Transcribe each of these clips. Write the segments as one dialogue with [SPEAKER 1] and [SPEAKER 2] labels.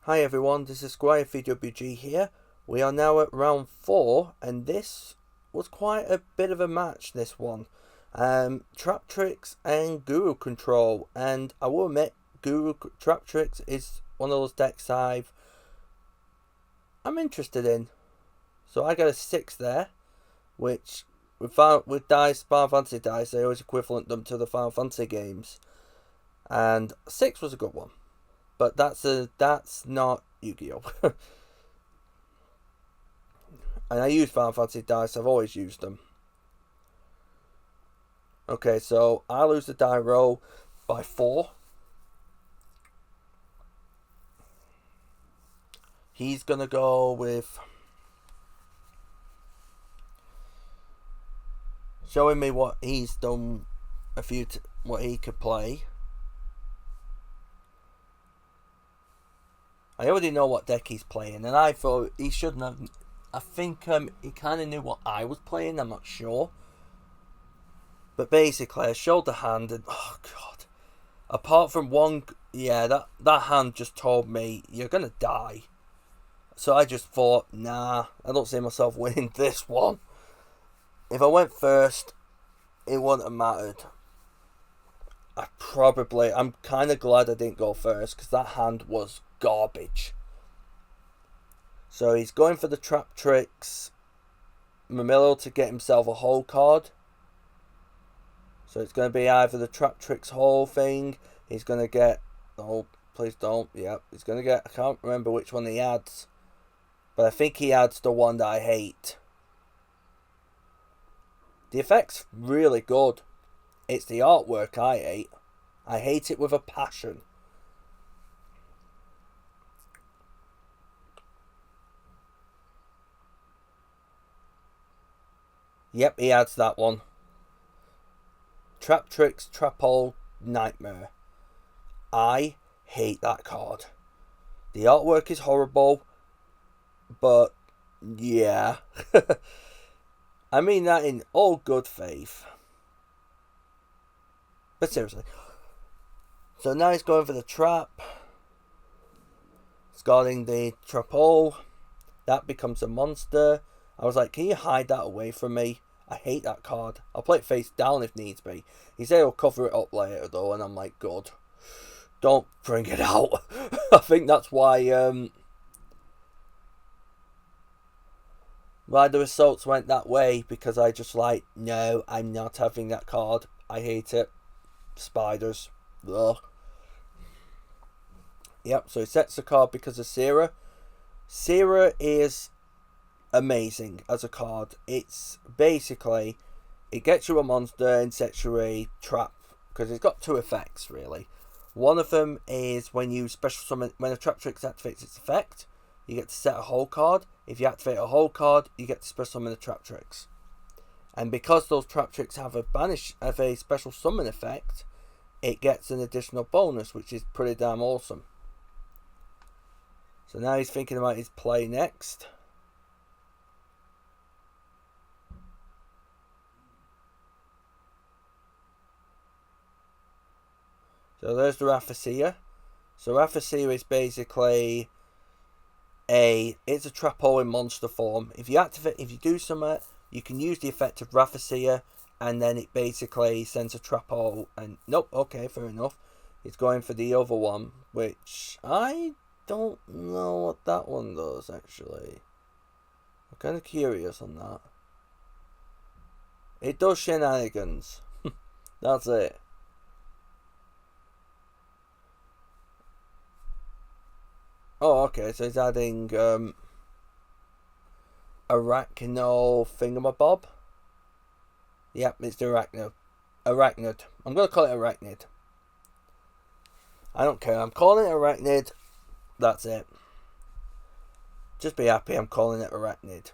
[SPEAKER 1] Hi everyone, this is YuGiOh here. We are now at round 4, and this was quite a bit of a match, this one. Traptrix and Guru Control, and I will admit, Traptrix is one of those decks I'm interested in. So I got a 6 there, which with dice, Final Fantasy dice, they always equivalent them to the Final Fantasy games. And 6 was a good one. But that's not YuGiOh. And I use Final Fantasy dice, I've always used them. Okay, so I lose the die roll by 4. He's gonna go with showing me what he's done, what he could play. I already know what deck he's playing, and I thought he shouldn't have. I think he kind of knew what I was playing. I'm not sure, but basically, I showed the hand, and oh god! Apart from one, yeah, that hand just told me you're gonna die. So I just thought, nah, I don't see myself winning this one. If I went first, it wouldn't have mattered. I'm kind of glad I didn't go first because that hand was garbage. So he's going for the Traptrix Mamillo to get himself a whole card. So it's going to be either the Traptrix whole thing. He's going to get, oh please don't, yep, he's going to get, I can't remember which one he adds, but I think he adds the one that I hate. The effect's really good. It's the artwork I hate. I hate it with a passion. Yep, he adds that one. Traptrix Trapole Nightmare. I hate that card. The artwork is horrible, but yeah. I mean that in all good faith. But seriously. So now he's going for the trap. Discarding the Trapole. That becomes a monster. I was like, can you hide that away from me? I hate that card. I'll play it face down if needs be. He said he'll cover it up later though, and I'm like, good. Don't bring it out. I think that's why the results went that way, because I just like, no, I'm not having that card. I hate it. Spiders. Ugh. Yep, so he sets the card because of Sierra. Sierra is amazing as a card. It's basically, it gets you a monster and sets you a trap, because it's got 2 effects really. One of them is when you special summon, when a Traptrix activates its effect, you get to set a whole card. If you activate a whole card, you get to special summon a Traptrix. And because those Traptrix have a special summon effect, it gets an additional bonus, which is pretty damn awesome. So now he's thinking about his play next. So there's the Rafflesia. So Rafflesia is basically it's a Trapole in monster form. If you do something, you can use the effect of Rafflesia, and then it basically sends a Trapole. And nope, okay, fair enough. It's going for the other one, which I don't know what that one does actually. I'm kind of curious on that. It does shenanigans. That's it. Oh, okay, so he's adding Arachno Thingamabob. Yep, it's the Arachnid. I'm going to call it Arachnid. I don't care, I'm calling it Arachnid. That's it. Just be happy I'm calling it Arachnid.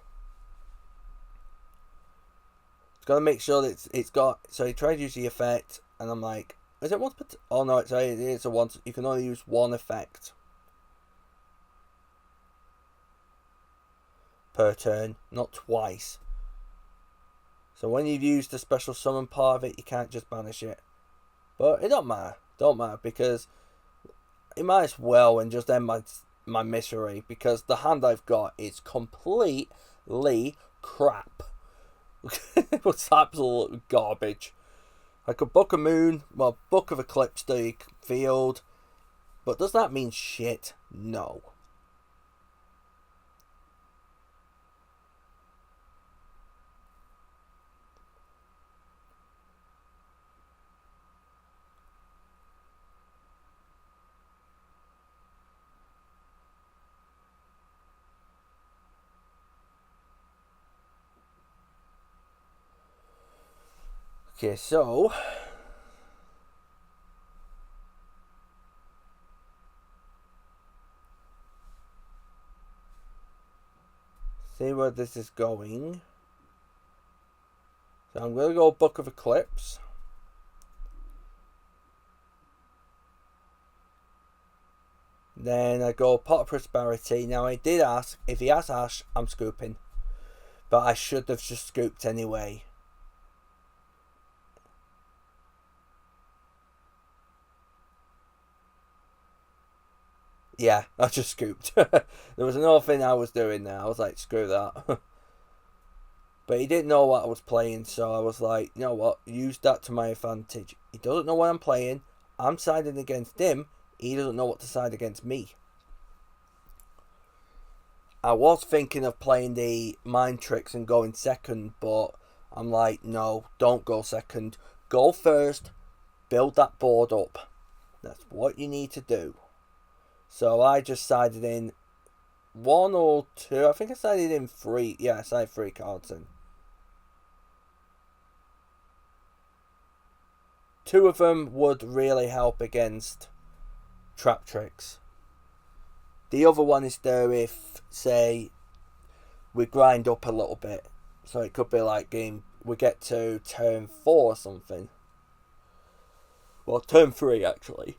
[SPEAKER 1] It's got to make sure that it's got... So he tried to use the effect, and I'm like, is it once per... Oh no, it's a once... You can only use one effect per turn, not twice. So when you've used the special summon part of it, you can't just banish it. But it don't matter. Don't matter, because it might as well and just end my my misery, because the hand I've got is completely crap. It's absolute garbage. I could book a moon, well, book of Eclipse the field, but does that mean shit? No. Okay, so see where this is going. So I'm going to go Book of Eclipse. Then I go Pot of Prosperity. Now I did ask, if he has Ash, I'm scooping. But I should have just scooped anyway. Yeah, I just scooped. There was another thing I was doing there. I was like, screw that. But he didn't know what I was playing, so I was like, you know what, use that to my advantage. He doesn't know what I'm playing. I'm siding against him. He doesn't know what to side against me. I was thinking of playing the Mind Tricks and going second, but I'm like, no, don't go second. Go first. Build that board up. That's what you need to do. So I just sided in 1 or 2. I think I sided in 3. Yeah, I sided 3 cards in. 2 of them would really help against Traptrix. The other one is there if, say, we grind up a little bit. So it could be like we get to turn 4 or something. Well, turn 3 actually.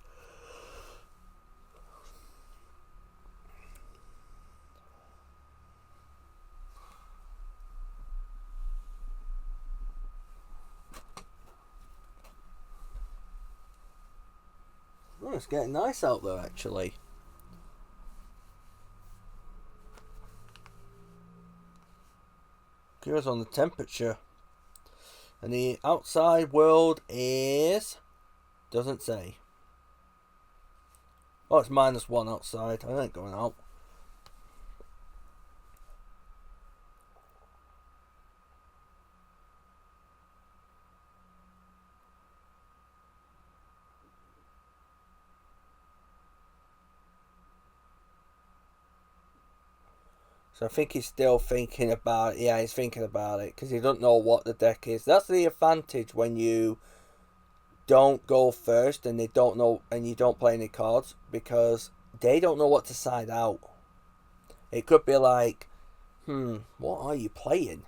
[SPEAKER 1] Oh, it's getting nice out there actually. Here's on the temperature. And the outside world is... doesn't say. Oh, it's -1 outside. I ain't going out. So I think he's still thinking about it. Yeah, he's thinking about it because he doesn't know what the deck is. That's the advantage when you don't go first and they don't know, and you don't play any cards, because they don't know what to side out. It could be like, what are you playing?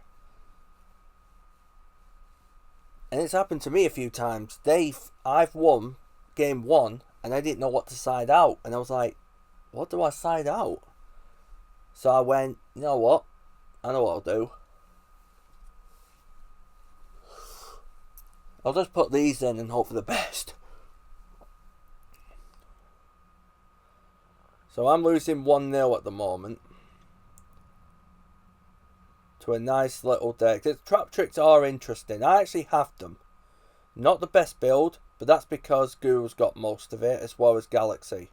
[SPEAKER 1] And it's happened to me a few times. I've won game 1 and I didn't know what to side out, and I was like, what do I side out? So I went, you know what? I know what I'll do. I'll just put these in and hope for the best. So I'm losing 1-0 at the moment to a nice little deck. The Traptrix are interesting. I actually have them. Not the best build, but that's because Guru's got most of it, as well as Galaxy.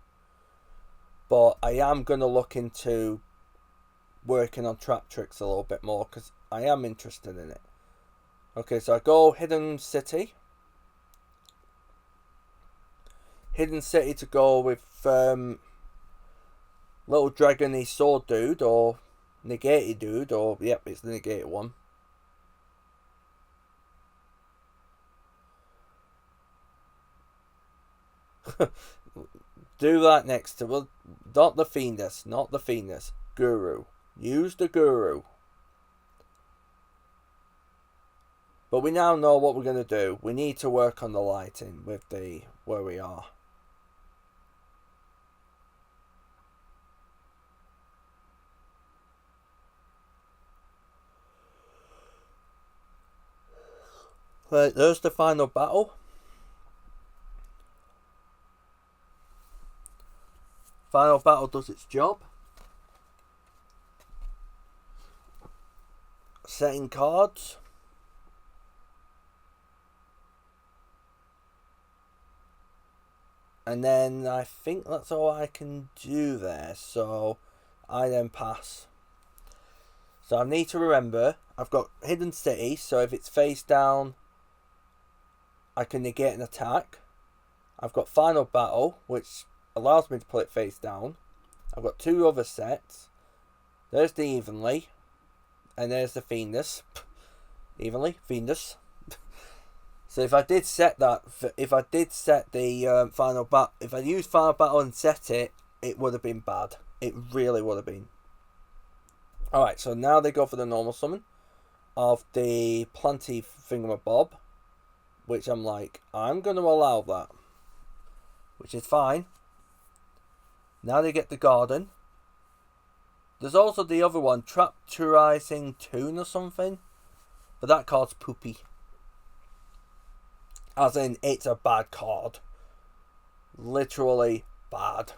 [SPEAKER 1] But I am going to look into working on Traptrix a little bit more, because I am interested in it. Okay, so I go Hidden City. Hidden City to go with Little Dragony Sword Dude, or Negated Dude, or yep, it's the Negated one. Do that next to, well, not the Fiendess, not the Fiendess. Guru. Use the Guru. But we now know what we're going to do. We need to work on the lighting with where we are. Right, there's the final battle. Final battle does its job. Setting cards. And then I think that's all I can do there. So I then pass. So I need to remember, I've got Hidden City. So if it's face down, I can negate an attack. I've got Final Battle, which allows me to put it face down. I've got 2 other sets. There's the Evenly. And there's the Fiendus. Evenly, Fiendus. So if I did set that, if I did set the Final Battle, if I used Final Battle and set it, it would have been bad. It really would have been. Alright, so now they go for the normal summon of the Planty Thingamabob, which I'm like, I'm going to allow that. Which is fine. Now they get the Garden. There's also the other one, Traptrix Toon or something. But that card's poopy. As in, it's a bad card. Literally bad.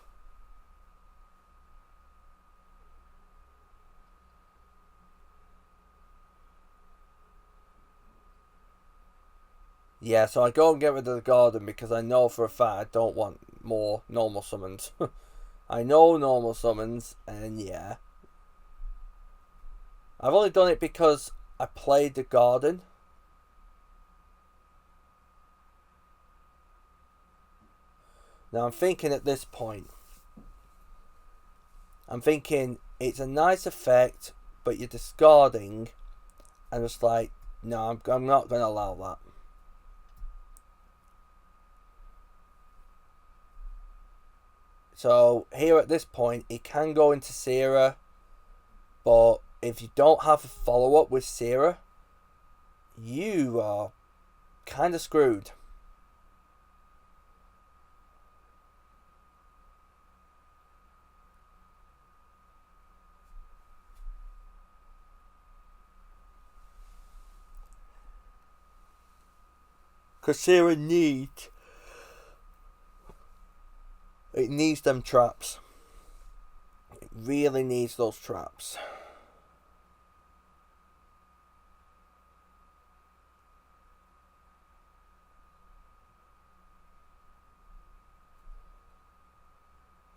[SPEAKER 1] Yeah, so I go and get rid of the Garden because I know for a fact I don't want more normal summons. I know normal summons, and yeah. I've only done it because I played the Garden. Now I'm thinking at this point, it's a nice effect, but you're discarding, and it's like, no, I'm not going to allow that. So here at this point, it can go into Sierra, but if you don't have a follow-up with Sierra, you are kind of screwed. Because Sierra needs them traps. It really needs those traps.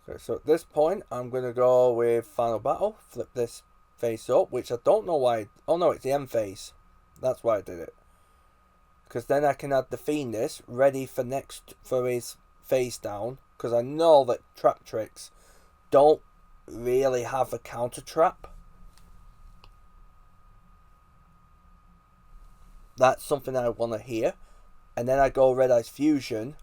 [SPEAKER 1] Okay, so at this point, I'm going to go with Final Battle. Flip this face up, which I don't know why. Oh no, it's the M face. That's why I did it. Because then I can add the Fiendus ready for his face down. Because I know that Traptrix don't really have a counter trap. That's something I want to hear. And then I go Red Eyes Fusion.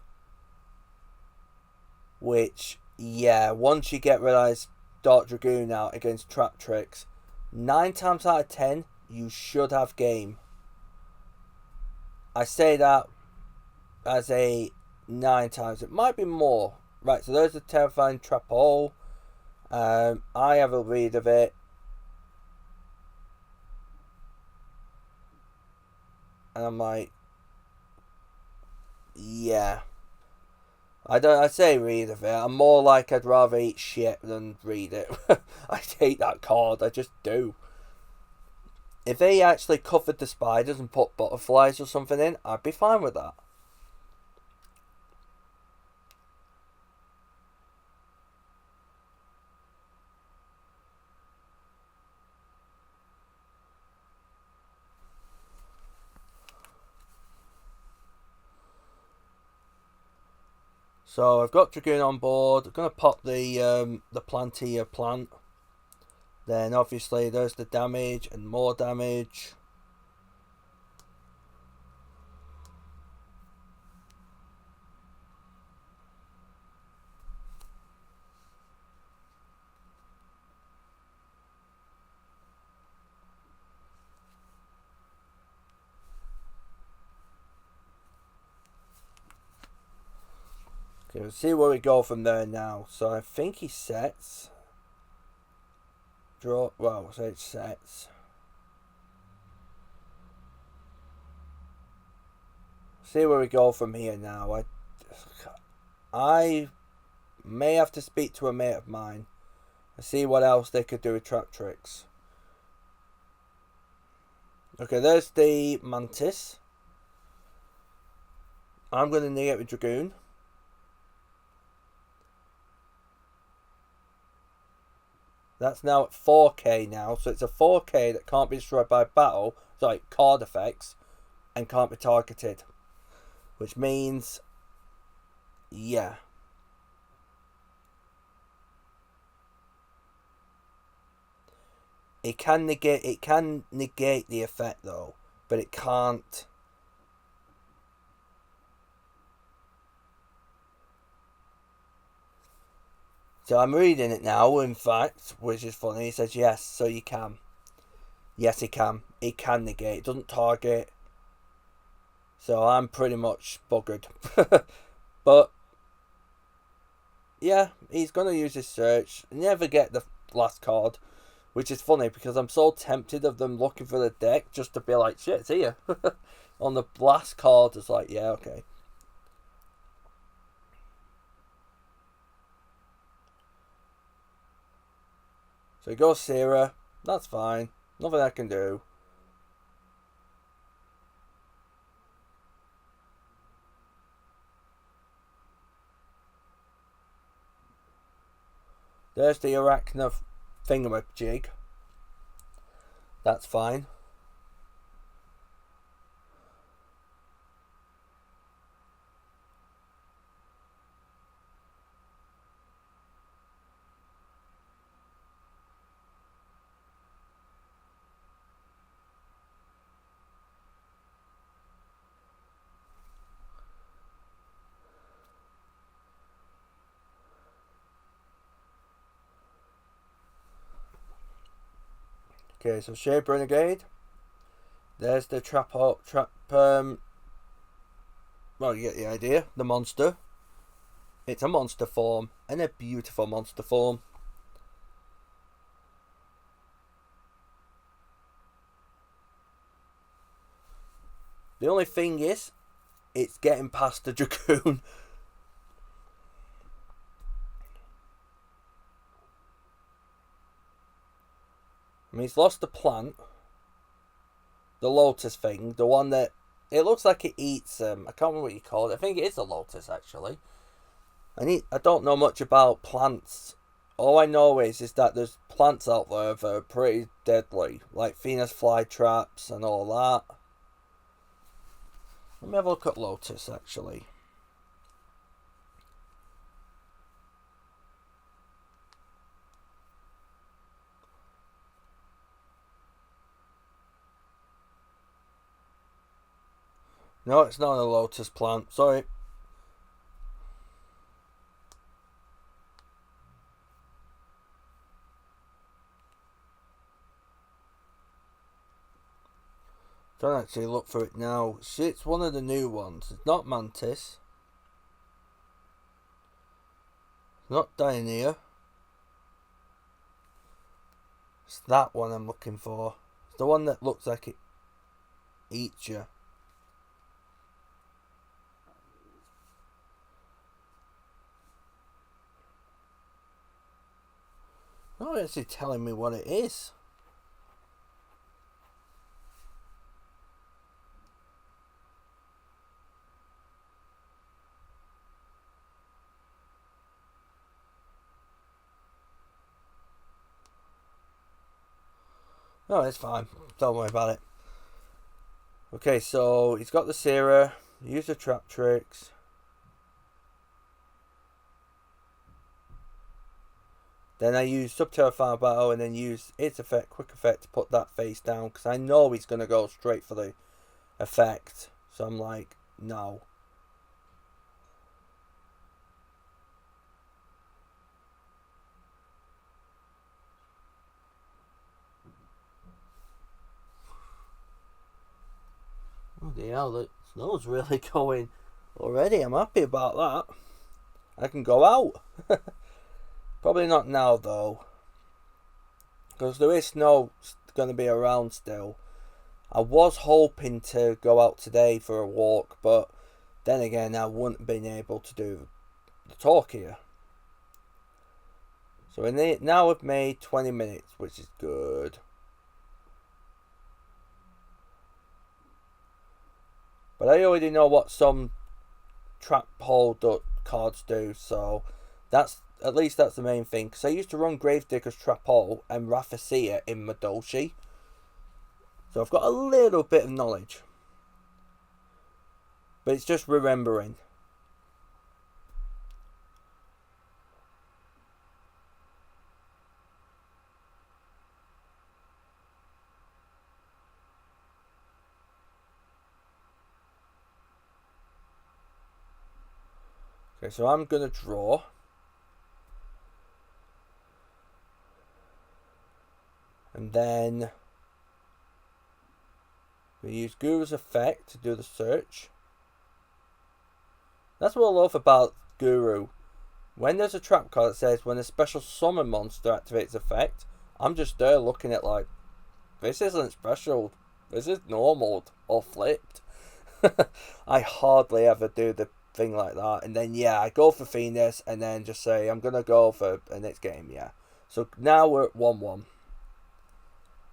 [SPEAKER 1] Which, yeah, once you get Red Eyes Dark Dragoon out against Traptrix, 9 times out of 10, you should have game. I say that as a 9 times. It might be more. Right, so there's the Terrifying Trapole. I have a read of it. And I'm like, yeah. I say read of it. I'm more like I'd rather eat shit than read it. I hate that card. I just do. If they actually covered the spiders and put butterflies or something in, I'd be fine with that. So I've got Dragoon on board. I'm going to pop the Plantia plant. Then obviously there's the damage and more damage. Okay, we'll see where we go from there now. So I think he sets. Draw. Well, so it sets. See where we go from here now. may have to speak to a mate of mine and see what else they could do with Traptrix. Okay, there's the Mantis. I'm going to negate with Dragoon. That's now at 4k now, so it's a 4k that can't be destroyed by battle, sorry, card effects, and can't be targeted. Which means, yeah. It can negate the effect though, but it can't. So I'm reading it now, in fact, which is funny. He says yes, so you can. Yes, it can. It can negate. It doesn't target. So I'm pretty much buggered. But yeah, he's gonna use his search. Never get the last card. Which is funny because I'm so tempted of them looking for the deck just to be like, shit, it's here. On the last card, it's like, yeah, okay. So he goes Sierra. That's fine. Nothing I can do. There's the Arachna thingamajig. That's fine. Okay, so Shape Renegade. There's the well, you get the idea. The monster. It's a monster form, and a beautiful monster form. The only thing is, it's getting past the Dragoon. I mean, he's lost the plant. The lotus thing. The one that... It looks like it eats... I can't remember what you call it. I think it is a lotus, actually. I don't know much about plants. All I know is that there's plants out there that are pretty deadly. Like Venus flytraps and all that. Let me have a look at lotus, actually. No, it's not a lotus plant. Sorry. Don't actually look for it now. It's one of the new ones. It's not Mantis. It's not Dioneer. It's that one I'm looking for. It's the one that looks like it eats you. Not actually telling me what it is. No, it's fine. Don't worry about it. Okay, so he's got the Sierra. Use the Traptrix. Then I use Subterra Battle and then use its effect, quick effect, to put that face down. Because I know he's going to go straight for the effect. So I'm like, no. Oh the hell, the snow's really going already. I'm happy about that. I can go out. Probably not now though, because there is snow going to be around still. I was hoping to go out today for a walk, but then again I wouldn't have been able to do the talk here. So now we've made 20 minutes, which is good. But I already know what some trap hole cards do, so at least that's the main thing. Because I used to run Gravedigger's Trap Hole and Rafflesia in Madoshi. So I've got a little bit of knowledge. But it's just remembering. Okay, so I'm going to draw. And then we use Guru's effect to do the search. That's what I love about Guru. When there's a trap card that says when a special summon monster activates effect, I'm just there looking at like, this isn't special. This is normal or flipped. I hardly ever do the thing like that. And then, yeah, I go for Venus and then just say, I'm going to go for the next game, yeah. So now we're at 1-1.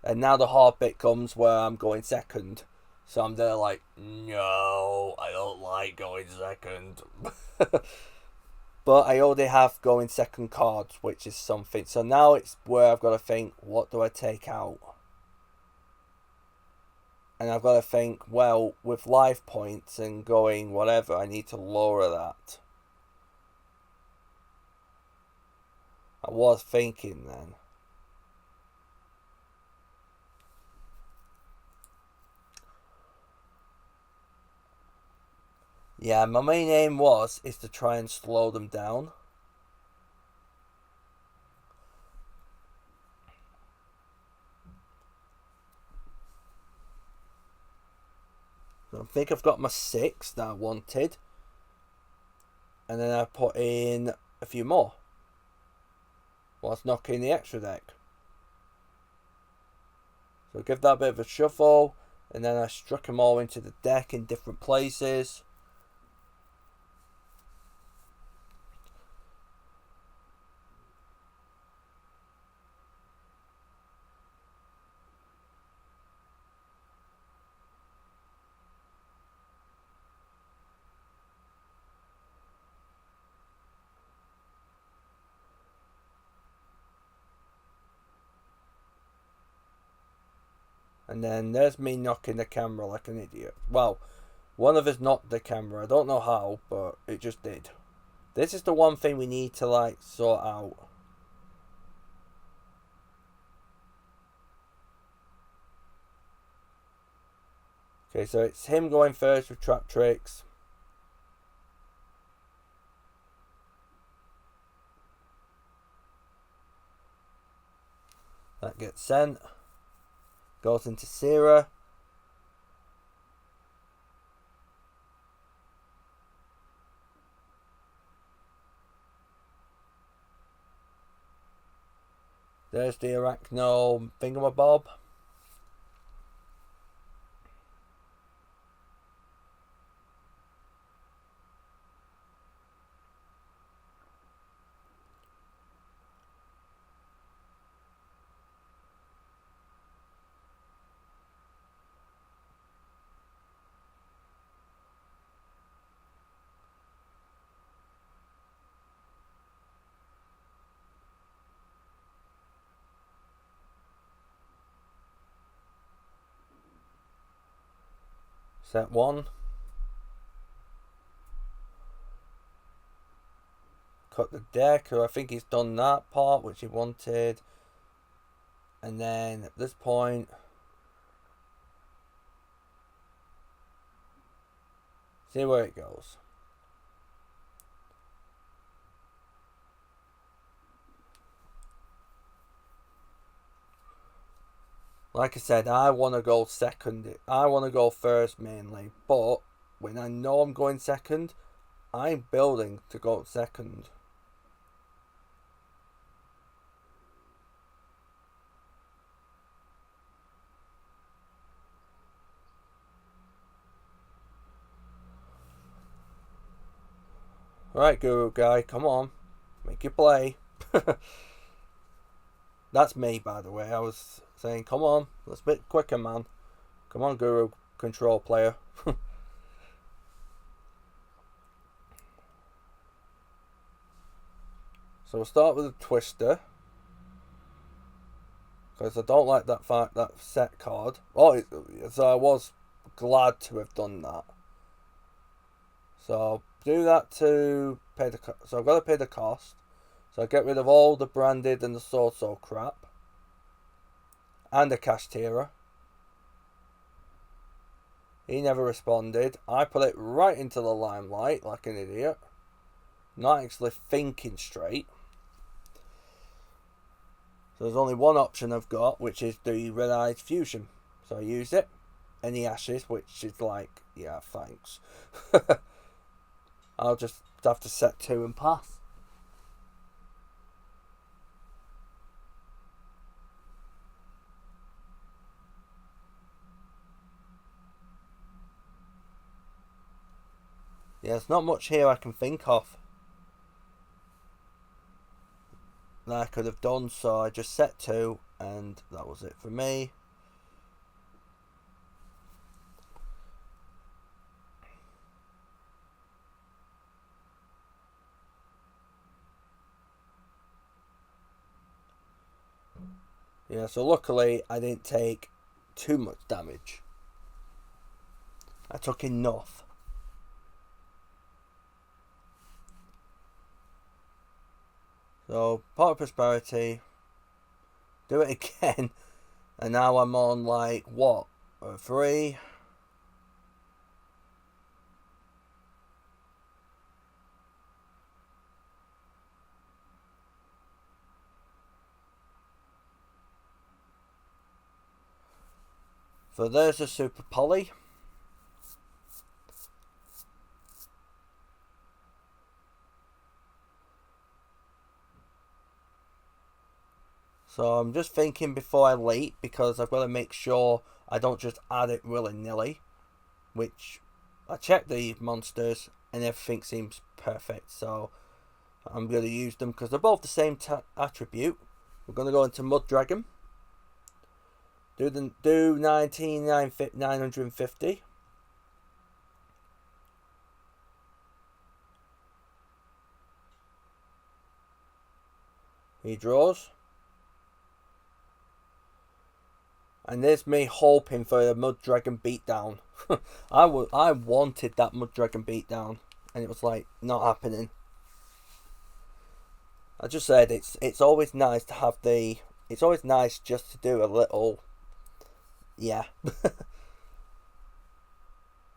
[SPEAKER 1] And now the hard bit comes where I'm going second. So I'm there like, no, I don't like going second. But I already have going second cards, which is something. So now it's where I've got to think, what do I take out? And I've got to think, well, with life points and going whatever, I need to lower that. I was thinking then. Yeah, my main aim is to try and slow them down. So I think I've got my 6 that I wanted. And then I put in a few more. Whilst knocking the extra deck. So give that a bit of a shuffle. And then I struck them all into the deck in different places. And then there's me knocking the camera like an idiot. Well, one of us knocked the camera. I don't know how, but it just did. This is the one thing we need to like sort out. Okay, so it's him going first with Traptrix. That gets sent. Goes into Sarah. There's the Arachno Thingamabob. Set 1. Cut the deck, or I think he's done that part which he wanted. And then at this point, see where it goes. Like I said, I want to go second. I want to go first mainly. But when I know I'm going second, I'm building to go second. Alright, Guru guy, come on. Make your play. That's me, by the way. I was saying, come on, let's be quicker, man. Come on, Guru Control player. So we'll start with a Twister. Because I don't like that set card. Oh, so I was glad to have done that. So do that to pay the. So I've got to pay the cost. So I get rid of all the branded and the so crap, and the cash tierer. He never responded. I put it right into the limelight like an idiot, not actually thinking straight. So there's only one option I've got, which is the Red Eyes Fusion. So I use it. Any ashes, which is like, yeah, thanks. I'll just have to set 2 and pass. Yeah, there's not much here I can think of that I could have done, so I just set 2 and that was it for me. Yeah, so luckily I didn't take too much damage. I took enough. So, Pot of Prosperity. Do it again. And now I'm on like, what? 3? So there's a Super Poly. So I'm just thinking before I leap, because I've got to make sure I don't just add it willy-nilly. Which, I checked the monsters and everything seems perfect. So I'm going to use them because they're both the same attribute. We're going to go into Mud Dragon. Do 950. He draws. And there's me hoping for a Mud Dragon beatdown. I wanted that Mud Dragon beatdown, and it was like not happening. I just said it's always nice to have the. It's always nice just to do a little. Yeah.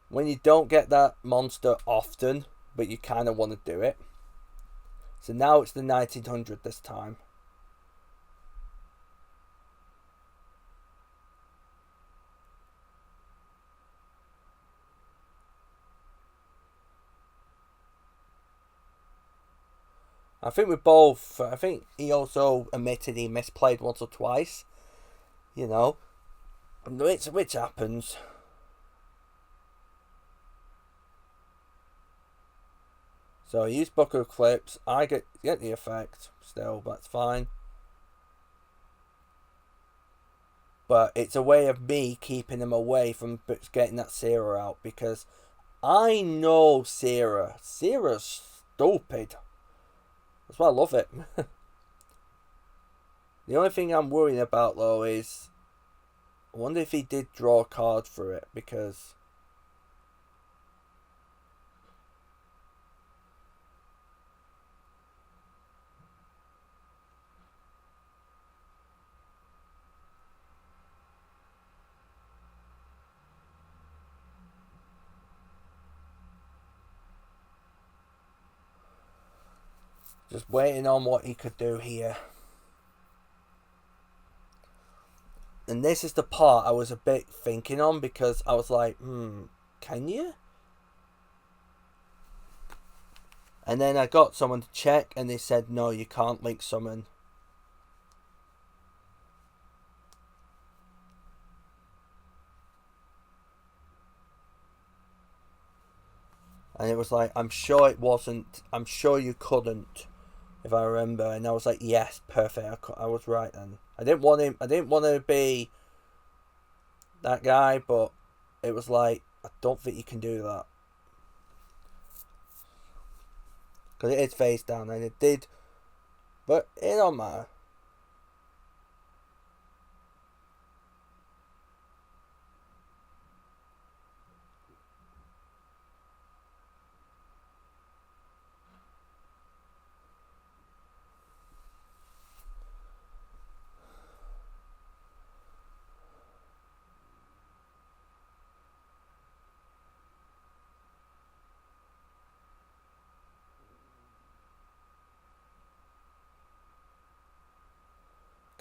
[SPEAKER 1] When you don't get that monster often, but you kind of want to do it. So now it's the 1900 this time. I think we both. I think he also admitted he misplayed once or twice. You know, which happens. So I use Bucket of Clips. I get the effect still. That's fine. But it's a way of me keeping him away from getting that Sarah out, because I know Sarah. Sarah's stupid. That's why I love it. The only thing I'm worrying about though is, I wonder if he did draw a card for it, because just waiting on what he could do here. And this is the part I was a bit thinking on, because I was like, can you? And then I got someone to check and they said, no, you can't link summon. And it was like, I'm sure it wasn't, I'm sure you couldn't. if I remember. And I was like, yes, perfect. I was right then. I didn't want him. I didn't want to be that guy, but it was like, I don't think you can do that. Because it is face down, and it did. But it don't matter.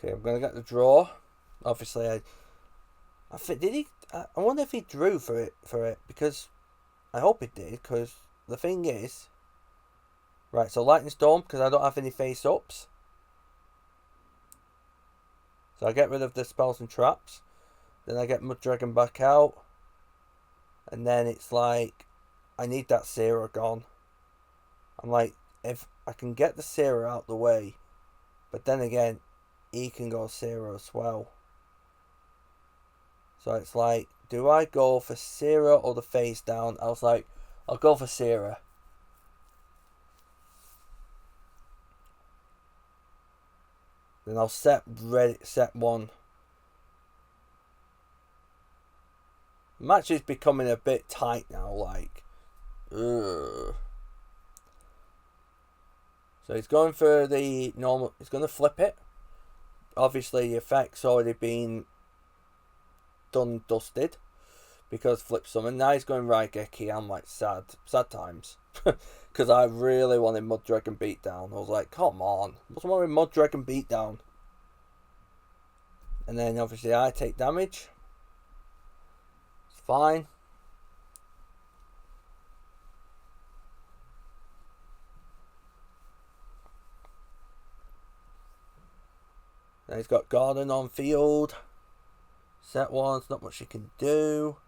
[SPEAKER 1] Okay, I'm gonna get the draw. Obviously, I think did he? I wonder if he drew for it because I hope he did. Because the thing is, right. So lightning storm because I don't have any face ups. So I get rid of the spells and traps. Then I get Mud Dragon back out, and then it's like I need that Sarah gone. I'm like, if I can get the Sarah out the way, but then again, he can go Sarah as well. So it's like, do I go for Sarah or the face down? I was like, I'll go for Sarah. Then I'll set one. The match is becoming a bit tight now, like, ugh. So he's going for the normal. He's going to flip it. Obviously, the effect's already been done, dusted, because flip summon. Now he's going Raigeki. I'm like, sad times. Because I really wanted Mud Dragon Beatdown. I was like, come on. What's wrong with Mud Dragon Beatdown? And then obviously I take damage. It's fine. Then he's got Garden on field. Set one's not much you can do.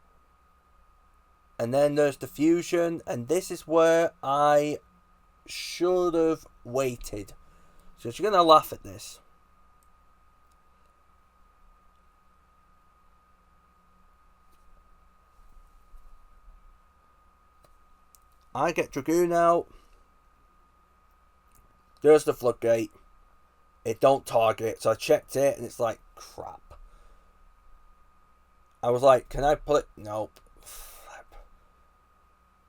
[SPEAKER 1] And then there's the fusion. And this is where I should have waited. So you're going to laugh at this. I get Dragoon out. There's the floodgate. It don't target it. So I checked it and it's like, crap. I was like, can I put it? Nope.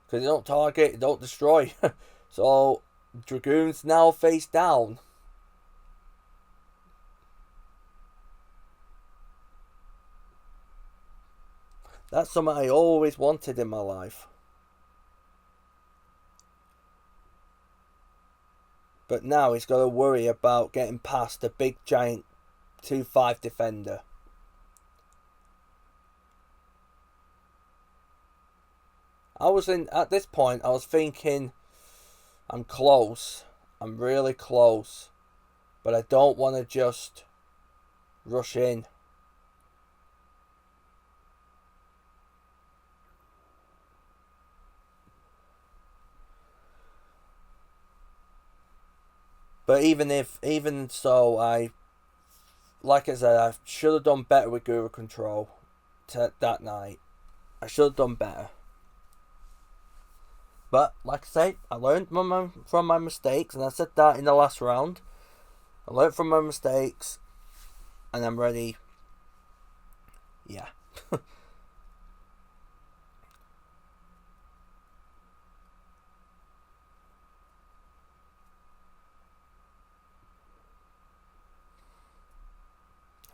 [SPEAKER 1] Because it don't target, it don't destroy. So Dragoon's now face down. That's something I always wanted in my life. But now he's got to worry about getting past a big giant 2-5 defender. At this point, I was thinking, I'm close. I'm really close. But I don't want to just rush in. But even so, like I said, I should have done better with Guru Control that night. I should have done better. But, like I say, I learned from my mistakes, and I said that in the last round. I learned from my mistakes, and I'm ready. Yeah.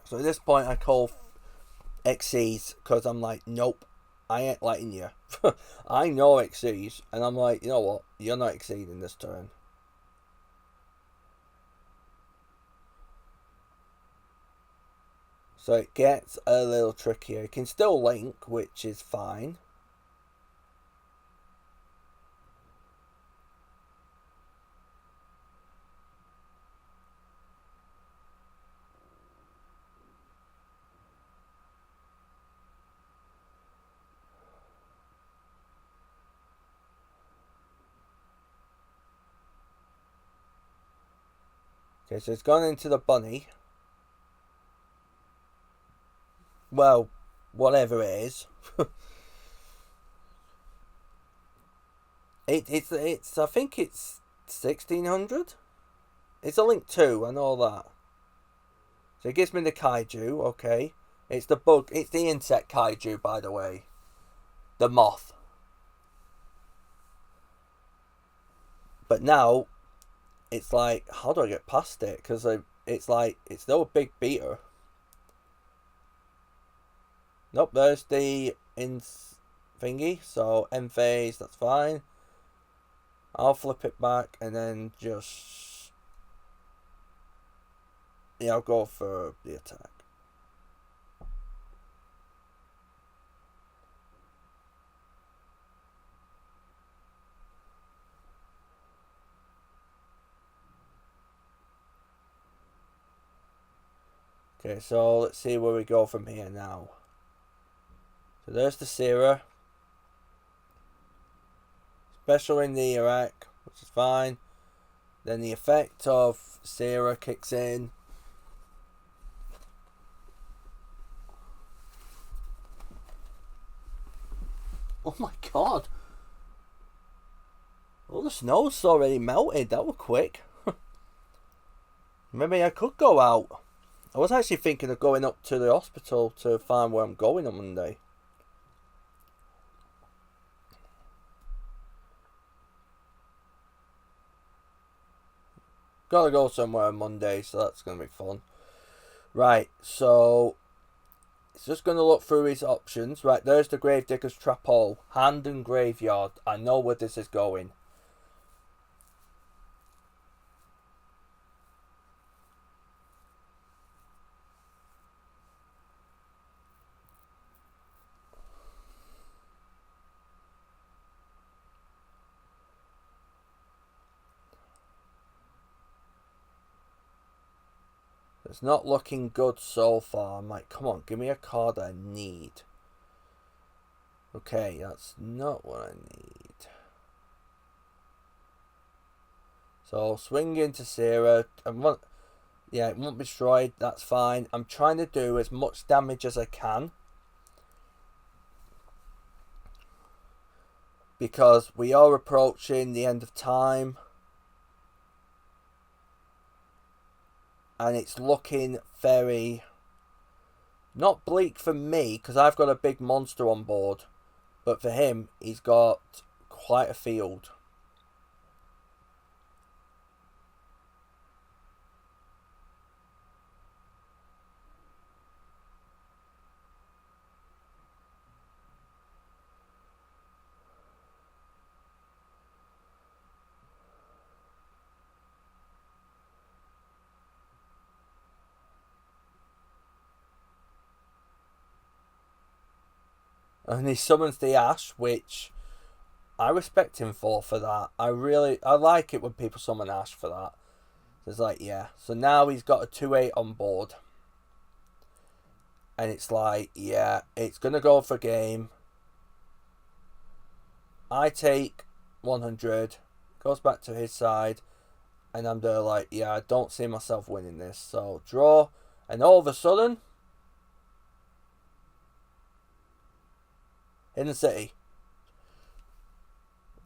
[SPEAKER 1] So at this point, I call XCs, because I'm like, nope, I ain't letting you. I know XCs, and I'm like, you know what? You're not exceeding this turn. So it gets a little trickier. It can still link, which is fine. Okay, so it's gone into the bunny. Well, whatever it is. It's I think it's 1600. It's a Link 2, I know that. So it gives me the kaiju, okay. It's the insect kaiju, by the way. The moth. But now, it's like, how do I get past it? Because it's like, it's still a big beater. Nope, there's the thingy. So, end phase, that's fine. I'll flip it back and then just... yeah, I'll go for the attack. Okay, so let's see where we go from here now. So there's the Sierra. Special in the Iraq, which is fine. Then the effect of Sierra kicks in. Oh my god! Oh, the snow's already melted. That was quick. Maybe I could go out. I was actually thinking of going up to the hospital to find where I'm going on Monday. Gotta go somewhere on Monday, so that's gonna be fun. Right, so it's just gonna look through his options. Right, there's the Gravedigger's Trap Hole. Hand and Graveyard. I know where this is going. It's not looking good so far. I'm like, come on, give me a card I need. Okay, that's not what I need. So, swing into Sierra. Yeah, it won't be destroyed. That's fine. I'm trying to do as much damage as I can. Because we are approaching the end of time. And it's looking very... not bleak for me, because I've got a big monster on board. But for him, he's got quite a field. And he summons the Ash, which I respect him for that. I like it when people summon Ash for that. So it's like, yeah. So now he's got a 2/8 on board. And it's like, yeah, it's going to go for game. I take 100. Goes back to his side. And I'm there like, yeah, I don't see myself winning this. So draw. And all of a sudden... in the city.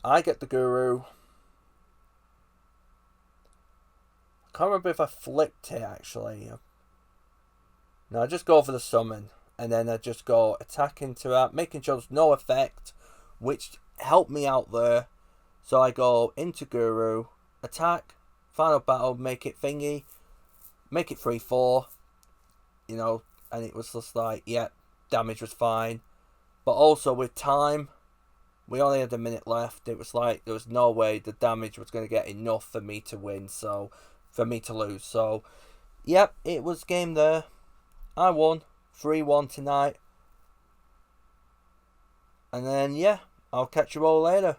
[SPEAKER 1] I get the Guru. I can't remember if I flipped it actually. No, I just go for the summon. And then I just go attack, interact, making sure there's no effect. Which helped me out there. So I go into Guru. Attack. Final battle. Make it thingy. Make it 3/4. You know. And it was just like, yeah. Damage was fine. But also with time, we only had a minute left. It was like there was no way the damage was going to get enough for me to win, so for me to lose. So, yep, it was game there. I won 3-1 tonight. And then, yeah, I'll catch you all later.